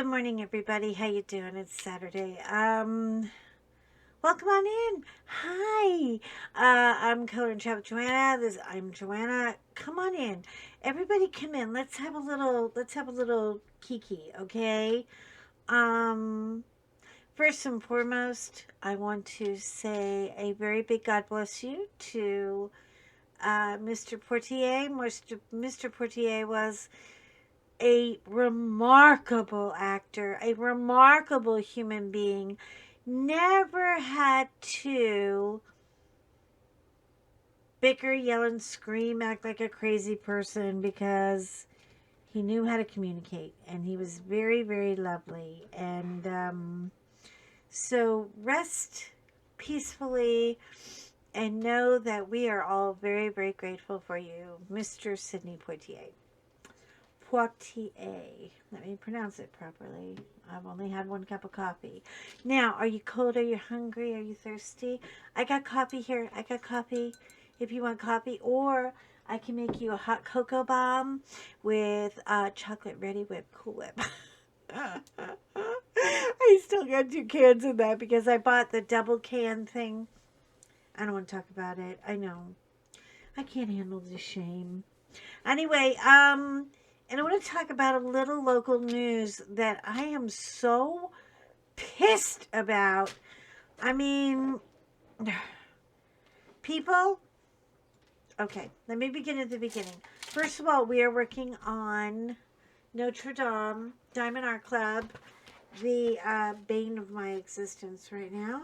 morning, everybody. How you doing? It's Saturday. Welcome on in. Hi. I'm Color and Chat with Joanna. I'm Joanna. Come on in. Everybody come in. Let's have a little kiki, okay? Um, First and foremost, I want to say a very big God bless you to Mr. Portier. Mr. Portier was a remarkable actor, a remarkable human being, never had to bicker, yell, and scream, act like a crazy person because he knew how to communicate and he was very, very lovely. And so rest peacefully and know that we are all very, very grateful for you, Mr. Sidney Poitier. Poitier. Let me pronounce it properly. I've only had one cup of coffee. Now, are you cold? Are you hungry? Are you thirsty? I got coffee here. I got coffee if you want coffee. Or I can make you a hot cocoa bomb with chocolate ready whipped Cool Whip. I still got 2 cans of that because I bought the double can thing. I don't want to talk about it. I know. I can't handle the shame. Anyway, and I want to talk about a little local news that I am so pissed about. I mean, people, okay, let me begin at the beginning. First of all, we are working on Notre Dame Diamond Art Club, the bane of my existence right now.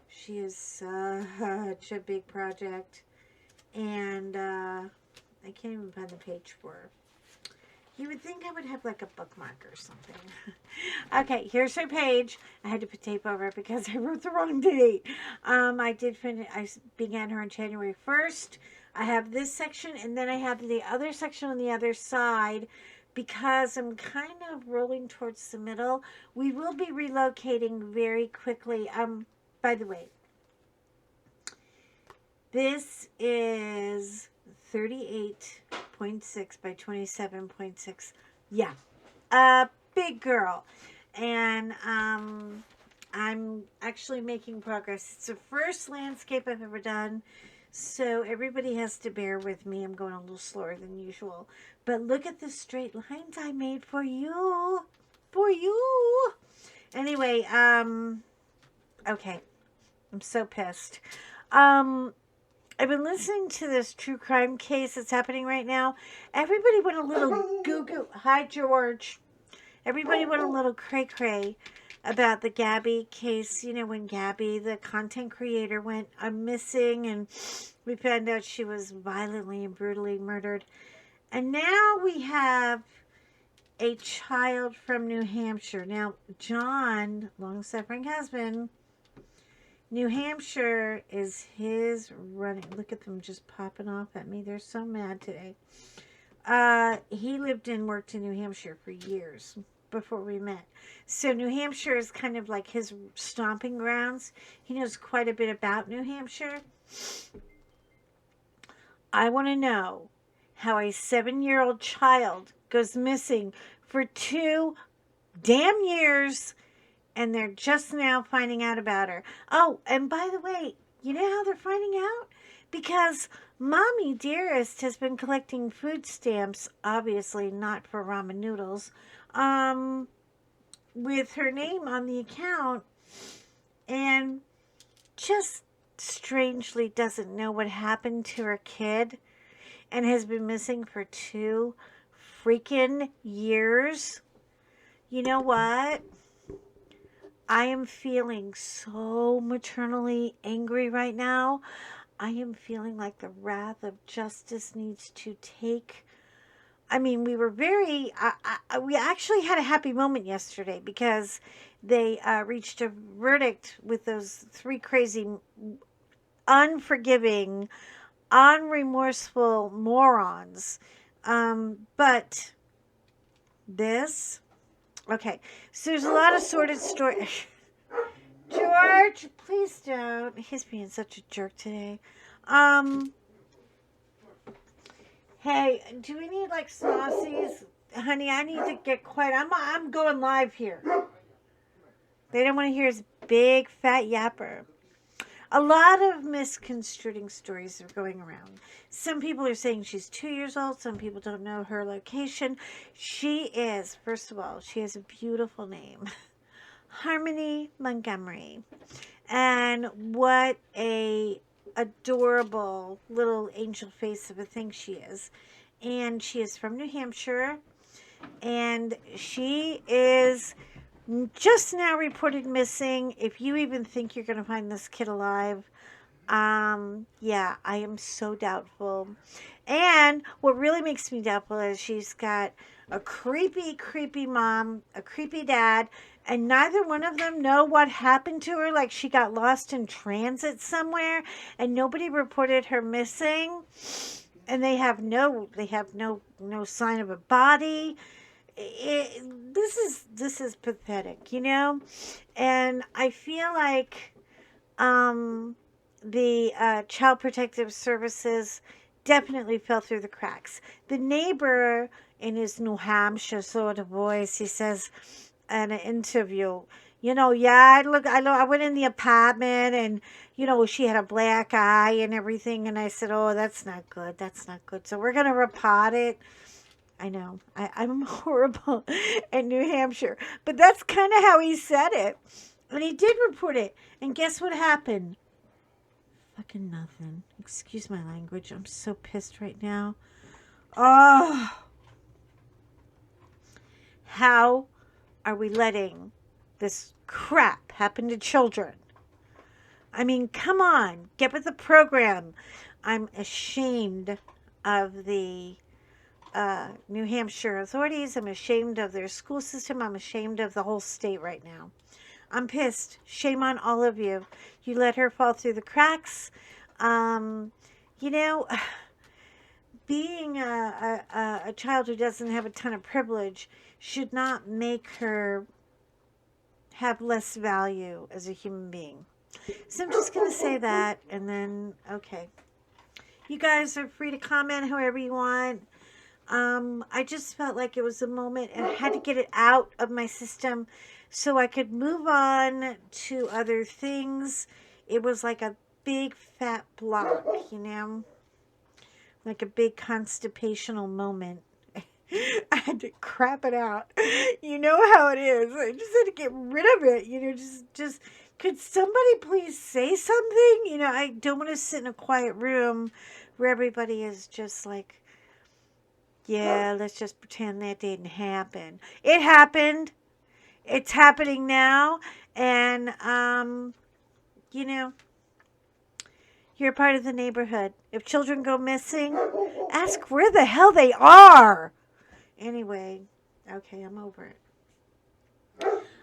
She is such a big project, and I can't even find the page for her. You would think I would have like a bookmark or something. Okay, here's her page. I had to put tape over it because I wrote the wrong date. I did finish. I began her on January 1st. I have this section, and then I have the other section on the other side because I'm kind of rolling towards the middle. We will be relocating very quickly. By the way, this is 38.6 by 27.6. Yeah, a big girl. And I'm actually making progress. It's the first landscape I've ever done. So everybody has to bear with me. I'm going a little slower than usual. But look at the straight lines I made for you. For you. Anyway, okay. I'm so pissed. I've been listening to this true crime case that's happening right now. Everybody went a little goo-goo. Hi, George. Everybody went a little cray-cray about the Gabby case. You know, when Gabby, the content creator, went missing and we found out she was violently and brutally murdered. And now we have a child from New Hampshire. Now, John, long-suffering husband, New Hampshire is his running. Look at them just popping off at me. They're so mad today. He lived and worked in New Hampshire for years before we met. So New Hampshire is kind of like his stomping grounds. He knows quite a bit about New Hampshire. I want to know how a 7-year-old child goes missing for 2 damn years and they're just now finding out about her. Oh, and by the way, you know how they're finding out? Because Mommy Dearest has been collecting food stamps, obviously not for ramen noodles, with her name on the account, and just strangely doesn't know what happened to her kid and has been missing for 2 freaking years. You know what? I am feeling so maternally angry right now. I am feeling like the wrath of justice needs to take. I mean, we were we actually had a happy moment yesterday because they reached a verdict with those 3 crazy, unforgiving, unremorseful morons. But this. Okay, so there's a lot of sordid story. George, please don't. He's being such a jerk today. Hey, do we need like saucies? honey, I need to get quiet. I'm going live here. They don't want to hear his big fat yapper. A lot of misconstruing stories are going around. Some people are saying she's 2 years old. Some people don't know her location. She is, first of all, she has a beautiful name. Harmony Montgomery. And what a adorable little angel face of a thing she is. And she is from New Hampshire. And she is just now reported missing. If you even think you're going to find this kid alive, yeah, I am so doubtful. And what really makes me doubtful is she's got a creepy mom, a creepy dad, and neither one of them know what happened to her. Like she got lost in transit somewhere and nobody reported her missing. And they have no sign of a body. This is pathetic, you know? And I feel like the Child Protective Services definitely fell through the cracks. The neighbor, in his New Hampshire sort of voice, he says in an interview, yeah, I went in the apartment and, she had a black eye and everything. And I said, oh, that's not good. That's not good. So we're going to report it. I know. I'm horrible at New Hampshire. But that's kind of how he said it. And he did report it. And guess what happened? Fucking nothing. Excuse my language. I'm so pissed right now. Oh. How are we letting this crap happen to children? I mean, come on. Get with the program. I'm ashamed of the New Hampshire authorities. I'm ashamed of their school system. I'm ashamed of the whole state right now. I'm pissed. Shame on all of you. You let her fall through the cracks. Being a child who doesn't have a ton of privilege should not make her have less value as a human being. So I'm just going to say that, and then, okay. You guys are free to comment however you want. I just felt like it was a moment and I had to get it out of my system so I could move on to other things. It was like a big fat block, like a big constipational moment. I had to crap it out. You know how it is. I just had to get rid of it. Just could somebody please say something? I don't want to sit in a quiet room where everybody is just like, yeah, let's just pretend that didn't happen. It happened. It's happening now. And, you're part of the neighborhood. If children go missing, ask where the hell they are. Anyway, okay, I'm over it.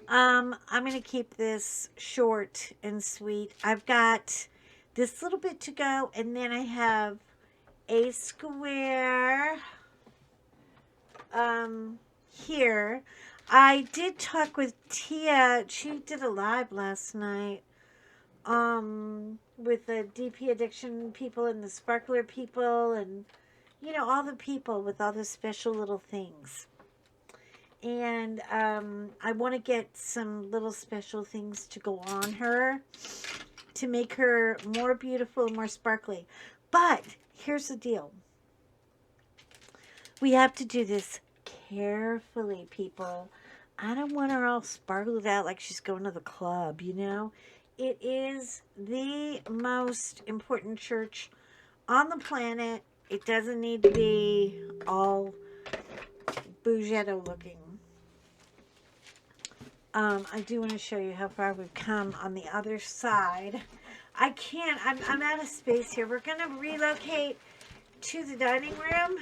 I'm going to keep this short and sweet. I've got this little bit to go, and then I have a square here. I did talk with Tia. She did a live last night with the DP addiction people and the sparkler people and all the people with all the special little things. And I want to get some little special things to go on her to make her more beautiful and more sparkly. But here's the deal. We have to do this carefully, people. I don't want her all sparkled out like she's going to the club, It is the most important church on the planet. It doesn't need to be all bougetto looking. I do want to show you how far we've come on the other side. I can't. I'm out of space here. We're going to relocate to the dining room.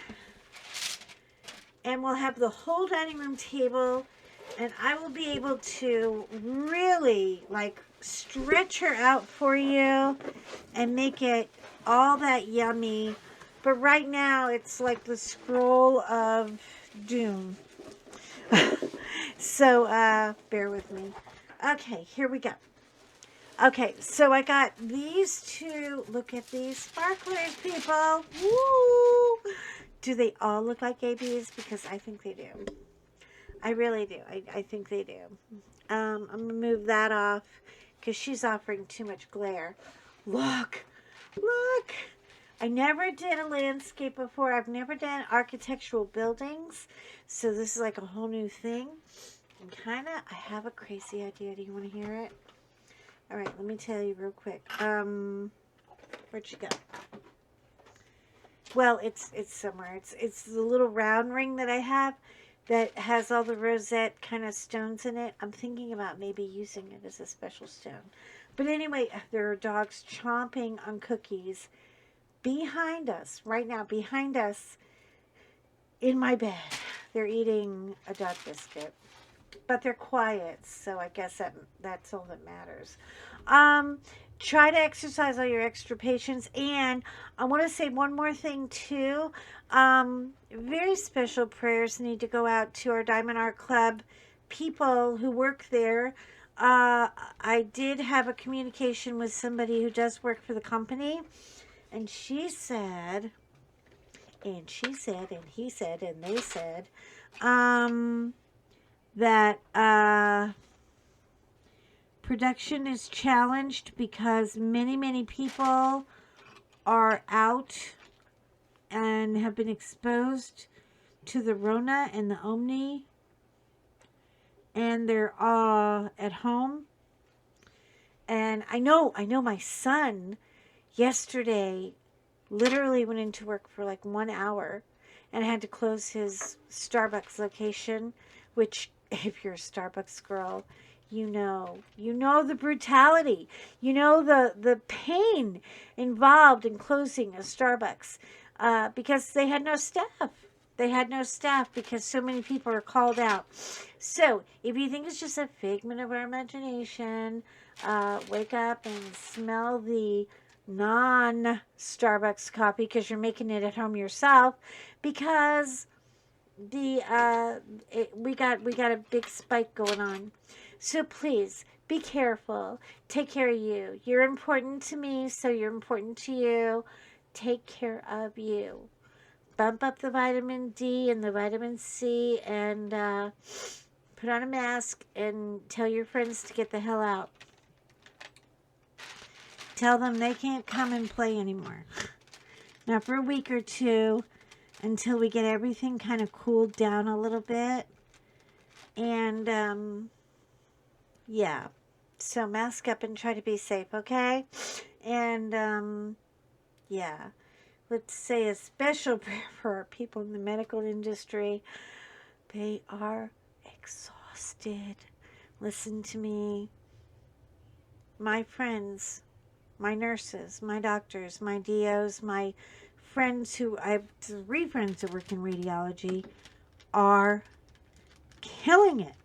And we'll have the whole dining room table. And I will be able to really, stretch her out for you. And make it all that yummy. But right now, it's like the scroll of doom. So, bear with me. Okay, here we go. Okay, so I got these two. Look at these sparklers, people. Woo! Do they all look like ABs? Because I think they do. I really do. I think they do. I'm going to move that off because she's offering too much glare. Look. Look. I never did a landscape before. I've never done architectural buildings. So this is like a whole new thing. And I have a crazy idea. Do you want to hear it? All right, let me tell you real quick. Where'd she go? Well, it's somewhere. It's the little round ring that I have that has all the rosette kind of stones in it. I'm thinking about maybe using it as a special stone. But anyway, there are dogs chomping on cookies behind us, right now, behind us in my bed. They're eating a dog biscuit. But they're quiet, so I guess that's all that matters. Try to exercise all your extra patience. And I want to say one more thing, too. Very special prayers need to go out to our Diamond Art Club people who work there. I did have a communication with somebody who does work for the company. And she said, and he said, and they said, that production is challenged because many people are out and have been exposed to the Rona and the Omni, and they're at home. And I know my son yesterday literally went into work for like 1 hour and had to close his Starbucks location, which, if you're a Starbucks girl, you know the brutality, the pain involved in closing a Starbucks, because they had no staff. They had no staff because so many people are called out. So if you think it's just a figment of our imagination, wake up and smell the non-Starbucks coffee because you're making it at home yourself, because we got a big spike going on. So please be careful. Take care of you. You're important to me, so you're important to you. Take care of you. Bump up the vitamin D and the vitamin C, and put on a mask and tell your friends to get the hell out. Tell them they can't come and play anymore. Now for a week or two, until we get everything kind of cooled down a little bit. And, yeah. So mask up and try to be safe, okay? And, yeah. Let's say a special prayer for our people in the medical industry. They are exhausted. Listen to me. My friends, my nurses, my doctors, my DOs, my friends I have 3 friends that work in radiology, are killing it.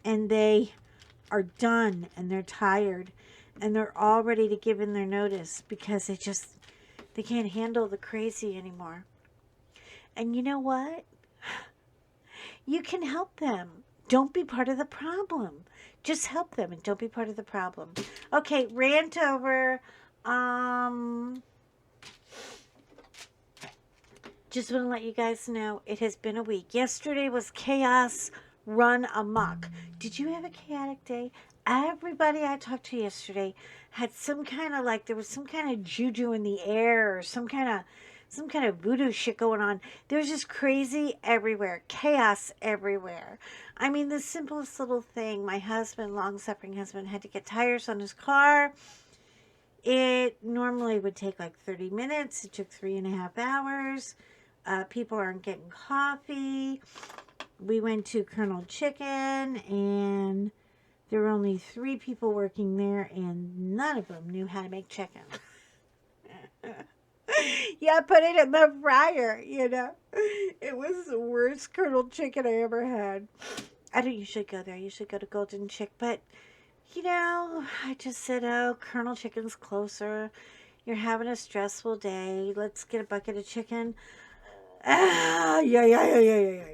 And they are done, and they're tired, and they're all ready to give in their notice because they can't handle the crazy anymore. And you know what? You can help them. Don't be part of the problem. Just help them and don't be part of the problem. Okay, rant over. Just want to let you guys know it has been a week. Yesterday was chaos run amok. Did you have a chaotic day? Everybody I talked to yesterday had some kind of, like, there was some kind of juju in the air, or some kind of voodoo shit going on. There was just crazy everywhere, chaos everywhere. I mean, the simplest little thing. My husband, long-suffering husband, had to get tires on his car. It normally would take like 30 minutes. It took 3.5 hours. People aren't getting coffee. We went to Colonel Chicken, and there were only 3 people working there, and none of them knew how to make chicken. Yeah, put it in the fryer, It was the worst Colonel Chicken I ever had. I don't usually go there. I usually go to Golden Chick, but, I just said, oh, Colonel Chicken's closer. You're having a stressful day. Let's get a bucket of chicken. Yeah.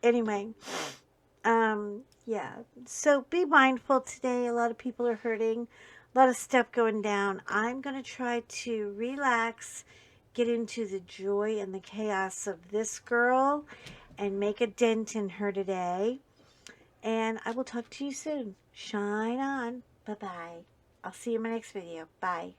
Anyway, yeah. So be mindful today. A lot of people are hurting. A lot of stuff going down. I'm going to try to relax, get into the joy and the chaos of this girl and make a dent in her today. And I will talk to you soon. Shine on. Bye-bye. I'll see you in my next video. Bye.